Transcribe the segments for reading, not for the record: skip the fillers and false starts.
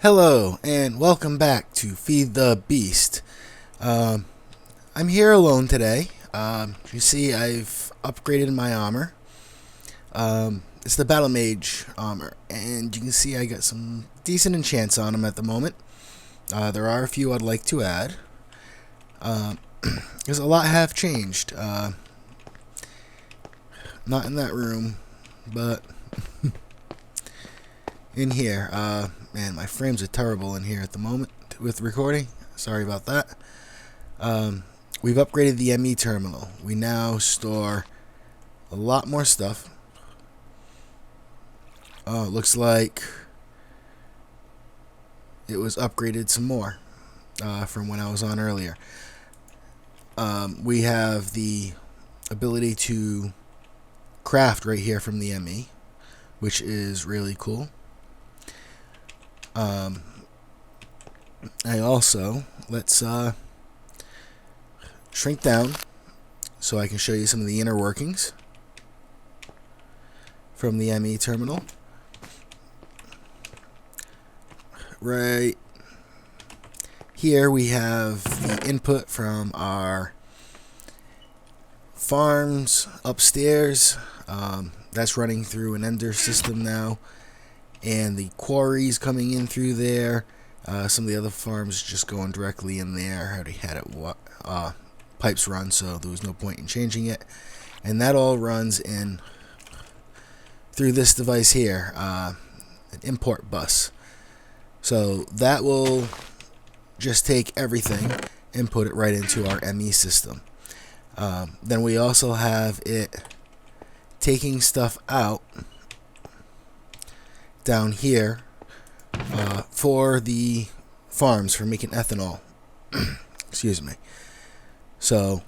Hello, and welcome back to Feed the Beast. I'm here alone today. You see, I've upgraded my armor. It's the Battle Mage armor, and you can see I got some decent enchants on them at the moment. There are a few I'd like to add. Because a lot have changed. Not in that room, but in here. Man, my frames are terrible in here at the moment with recording. Sorry about that. We've upgraded the ME terminal. We now store a lot more stuff. Oh, it looks like it was upgraded some more from when I was on earlier. We have the ability to craft right here from the ME, which is really cool. I also, let's shrink down so I can show you some of the inner workings from the ME terminal. Right here we have the input from our farms upstairs. That's running through an ender system now, and the quarries coming in through there. Some of the other farms just going directly in there. I already had it pipes run, so there was no point in changing it. And that all runs in through this device here, an import bus. So that will just take everything and put it right into our ME system. Then we also have it taking stuff out down here for the farms for making ethanol. Excuse me. So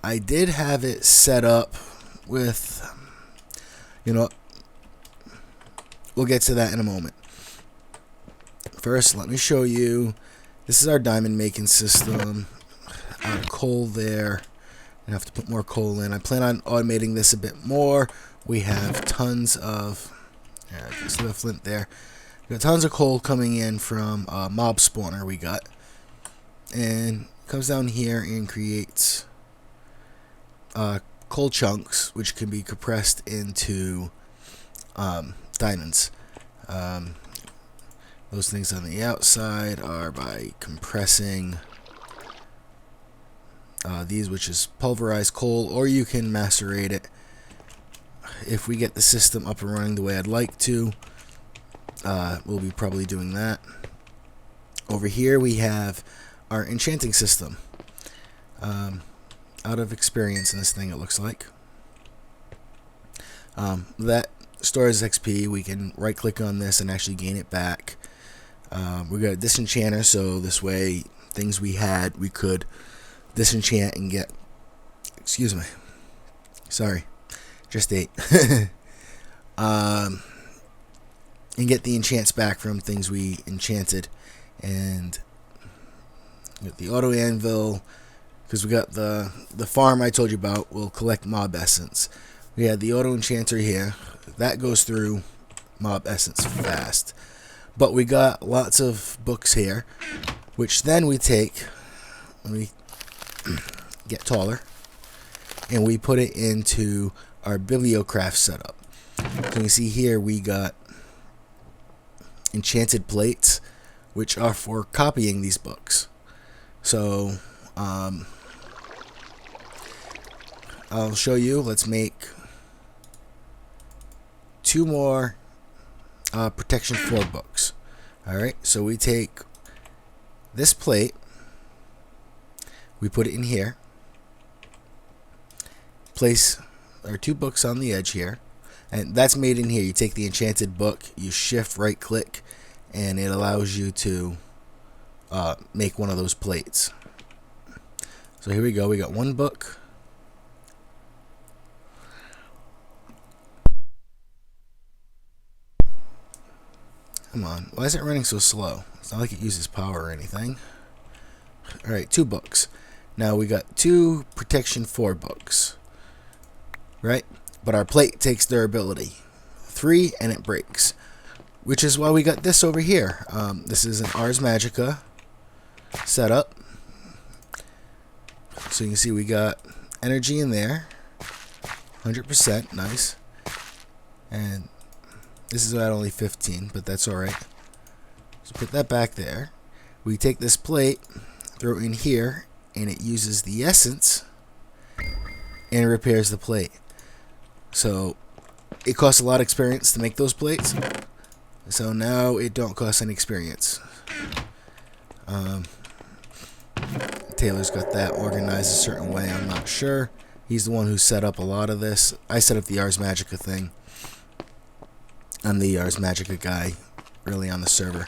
I did have it set up with, we'll get to that in a moment. First, let me show you. This is our diamond making system. Coal there. I have to put more coal in. I plan on automating this a bit more. We have tons of just a flint there. We got tons of coal coming in from a mob spawner we got, and it comes down here and creates coal chunks, which can be compressed into diamonds. Those things on the outside are by compressing these, which is pulverized coal, or you can macerate it. If we get the system up and running the way I'd like to, we'll be probably doing that. Over here we have our enchanting system. Out of experience in this thing, it looks like. That stores XP. We can right click on this and actually gain it back. We got a disenchanter, so this way things we had we could disenchant and get. Excuse me. Sorry. Just ate. And get the enchants back from things we enchanted. And get the auto anvil, because we got the farm I told you about will collect mob essence. We had the auto enchanter here. That goes through mob essence fast. But we got lots of books here, which then we take when we get taller, and we put it into our bibliocraft setup. So you can see here we got enchanted plates, which are for copying these books. So I'll show you. Let's make 2 more protection 4 books. Alright, so we take this plate, we put it in here, place our 2 books on the edge here, and that's made in here. You take the enchanted book, you shift right click, and it allows you to make one of those plates. So here we go. We got 1 book. Come on, why is it running so slow? It's not like it uses power or anything. Alright, 2 books. Now we got 2 protection 4 books. Right? But our plate takes durability 3 and it breaks. which is why we got this over here. This is an Ars Magica setup. So you can see we got energy in there, 100%, nice. And this is at only 15, but that's alright. So put that back there. We take this plate, throw it in here, and it uses the essence and repairs the plate. So it costs a lot of experience to make those plates. So now it don't cost any experience. Taylor's got that organized a certain way, I'm not sure. He's the one who set up a lot of this. I set up the Ars Magica thing. I'm the Ars Magica guy, really, on the server.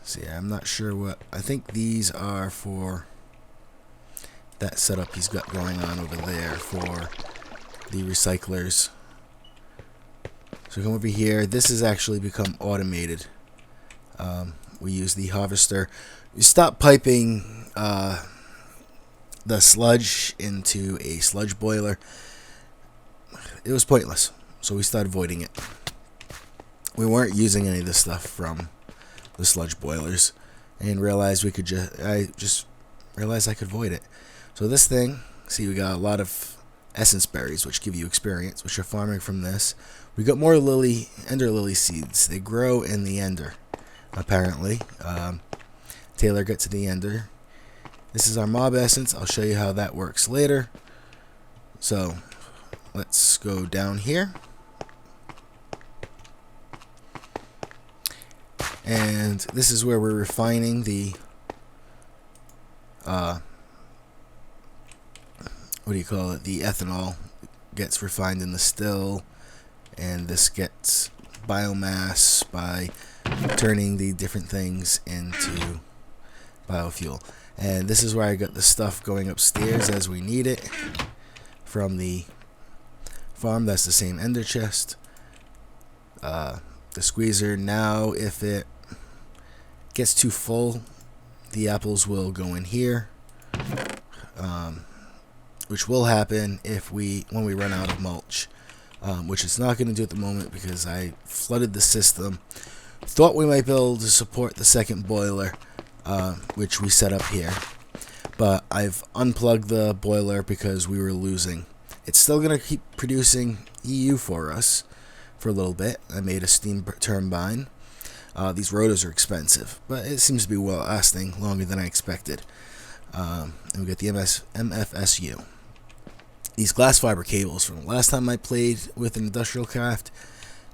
So yeah, I'm not sure what... I think these are for that setup he's got going on over there for the recyclers. So come over here. This has actually become automated. We use the harvester. We stopped piping the sludge into a sludge boiler. It was pointless, so we started voiding it. We weren't using any of the stuff from the sludge boilers, and realized we could I just realized I could void it. So this thing, see, we got a lot of essence berries, which give you experience, which are farming from this. We got more ender lily seeds. They grow in the ender, apparently. Taylor got to the ender. This is our mob essence. I'll show you how that works later. So let's go down here. And this is where we're refining the what do you call it? The ethanol gets refined in the still, and this gets biomass by turning the different things into biofuel. And this is where I got the stuff going upstairs as we need it from the farm. That's the same ender chest. The squeezer, now if it gets too full, the apples will go in here, which will happen when we run out of mulch, which it's not going to do at the moment because I flooded the system. Thought we might be able to support the second boiler, which we set up here, but I've unplugged the boiler because we were losing. It's still going to keep producing EU for us for a little bit. I made a steam turbine. These rotors are expensive, but it seems to be well lasting longer than I expected. And we got the MFSU. These glass fiber cables from the last time I played with an industrial craft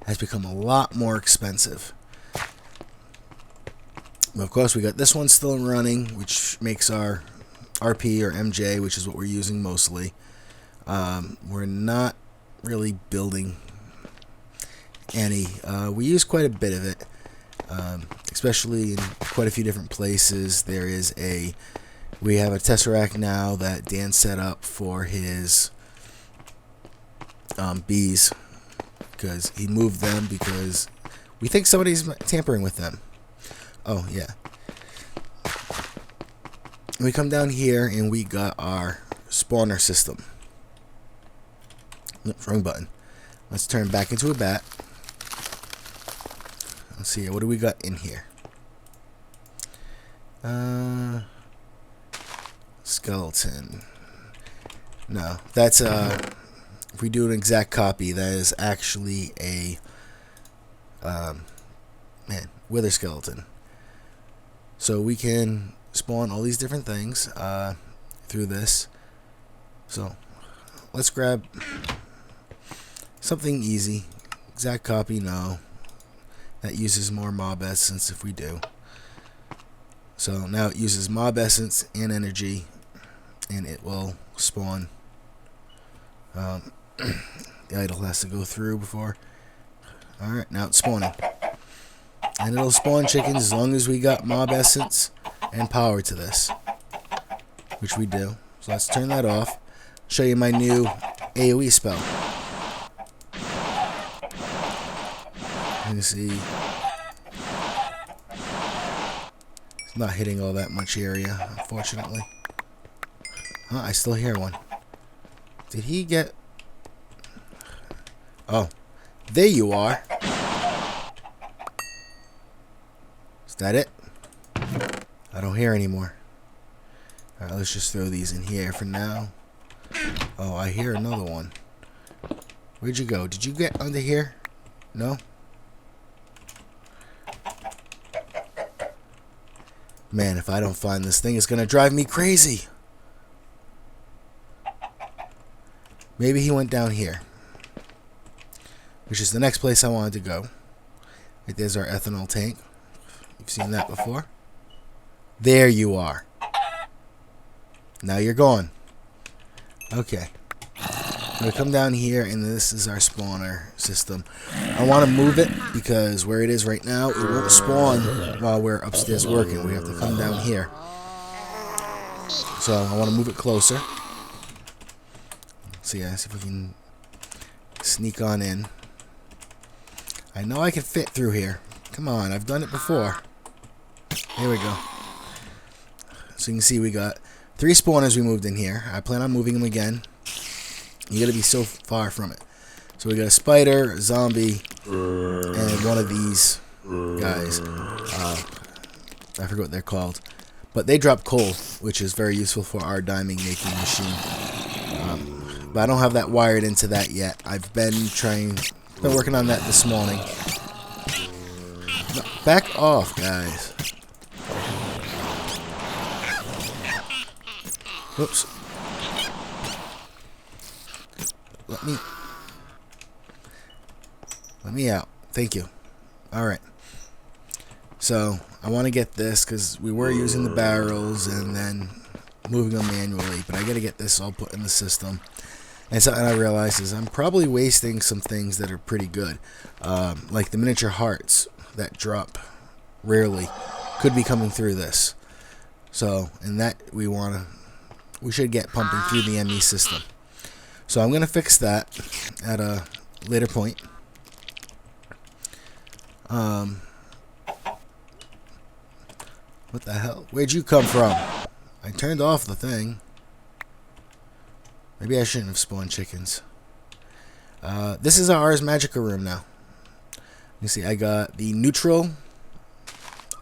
has become a lot more expensive. But of course, we got this one still running, which makes our RP or MJ, which is what we're using mostly. We're not really building any. We use quite a bit of it, especially in quite a few different places. We have a Tesseract now that Dan set up for his bees, because he moved them because we think somebody's tampering with them. Oh yeah. We come down here and we got our spawner system. Nope, wrong button. Let's turn back into a bat. Let's see, what do we got in here? Skeleton. No, that's if we do an exact copy, that is actually a wither skeleton. So we can spawn all these different things through this. So let's grab something easy. Exact copy, no. That uses more mob essence if we do. So now it uses mob essence and energy, and it will spawn. The idle has to go through before. Alright, now it's spawning. And it'll spawn chickens as long as we got mob essence and power to this, which we do. So let's turn that off. Show you my new AoE spell. You can see it's not hitting all that much area, unfortunately. Huh, I still hear one. Did he get... Oh, There you are. Is that it? I don't hear anymore. Alright, let's just throw these in here for now. Oh, I hear another one. Where'd you go? Did you get under here? No? Man, if I don't find this thing, it's gonna drive me crazy. Maybe he went down here, which is the next place I wanted to go. Right, there's our ethanol tank. You've seen that before. There you are. Now you're gone. Okay. I'm going to come down here, and this is our spawner system. I want to move it because where it is right now, it won't spawn while we're upstairs working. We have to come down here. So I want to move it closer. So yeah, see if we can sneak on in. I know I can fit through here. Come on, I've done it before. Here we go. So you can see we got 3 spawners we moved in here. I plan on moving them again. You gotta be so far from it. So we got a spider, a zombie, and one of these guys. I forget what they're called. But they drop coal, which is very useful for our diamond making machine. But I don't have that wired into that yet. I've been working on that this morning. No, back off, guys. Whoops. Let me out. Thank you. Alright. So, I want to get this because we were using the barrels and then moving them manually. But I got to get this all put in the system. And something I realized is I'm probably wasting some things that are pretty good. Like the miniature hearts that drop rarely could be coming through this. So, and that we should get pumping through the ME system. So I'm going to fix that at a later point. What the hell? Where'd you come from? I turned off the thing. Maybe I shouldn't have spawned chickens. This is our Ars Magica room now. You see, I got the neutral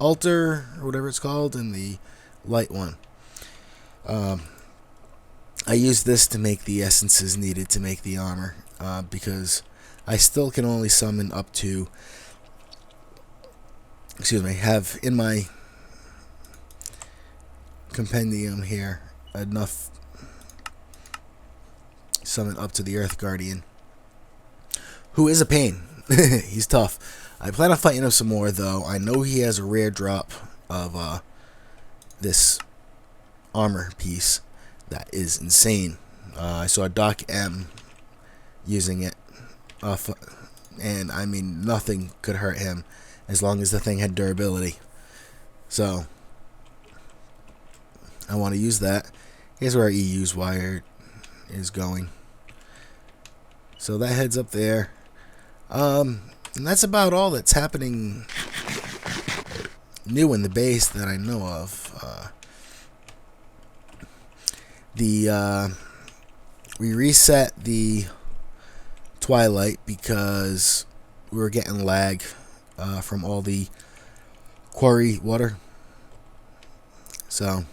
altar, or whatever it's called, and the light one. I used this to make the essences needed to make the armor, because I still can only summon up to, have in my compendium here enough summon up to the Earth Guardian, who is a pain. He's tough. I plan on fighting him some more, though. I know he has a rare drop of this armor piece that is insane. I saw Doc M using it, and I mean, nothing could hurt him as long as the thing had durability. So I want to use that. Here's where our EU's wire is going. So that heads up there. And that's about all that's happening new in the base that I know of. We reset the Twilight because we were getting lag from all the quarry water. So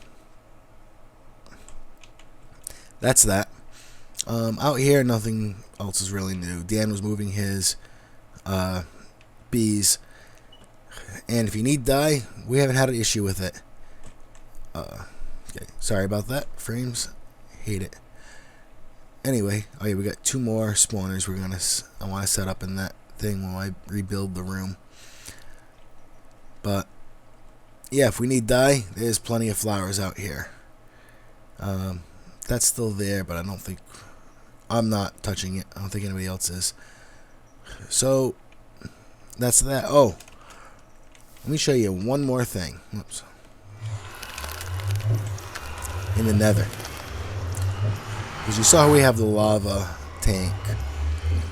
that's that. Out here, nothing else is really new. Dan was moving his bees, and if you need dye, we haven't had an issue with it. Okay, sorry about that. Frames, hate it. Anyway, oh yeah, we got 2 more spawners. I want to set up in that thing while I rebuild the room. But yeah, if we need dye, there's plenty of flowers out here. That's still there, but I'm not touching it. I don't think anybody else is. So that's that. Oh, let me show you one more thing. Oops. In the Nether, because you saw we have the lava tank.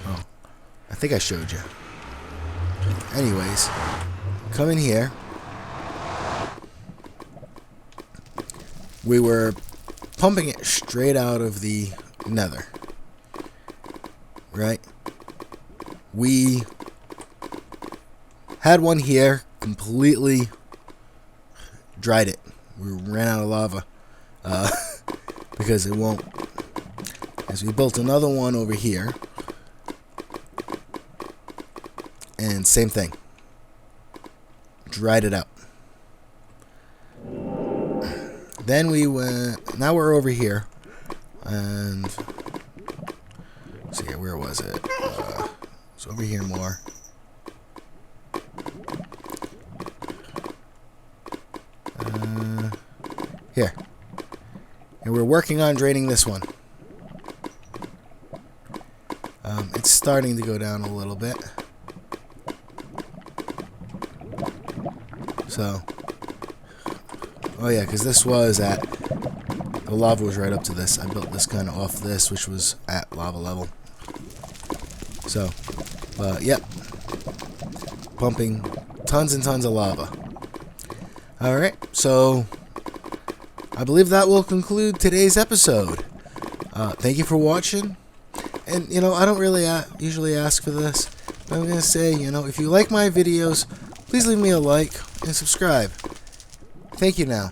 Oh, I think I showed you. Anyways, come in here. We were pumping it straight out of the Nether, right? we had one here, completely dried it. We ran out of lava because it won't. As we built another one over here, and same thing, dried it out. Then we went. Now we're over here, and let's see, where was it? It's over here more. Here. And we're working on draining this one. It's starting to go down a little bit. So, oh yeah, because this was at, the lava was right up to this. I built this kind of off this, which was at lava level. So, yep. Pumping tons and tons of lava. Alright, so I believe that will conclude today's episode. Thank you for watching. And, you know, I don't really usually ask for this, but I'm going to say, you know, if you like my videos, please leave me a like and subscribe. Thank you now.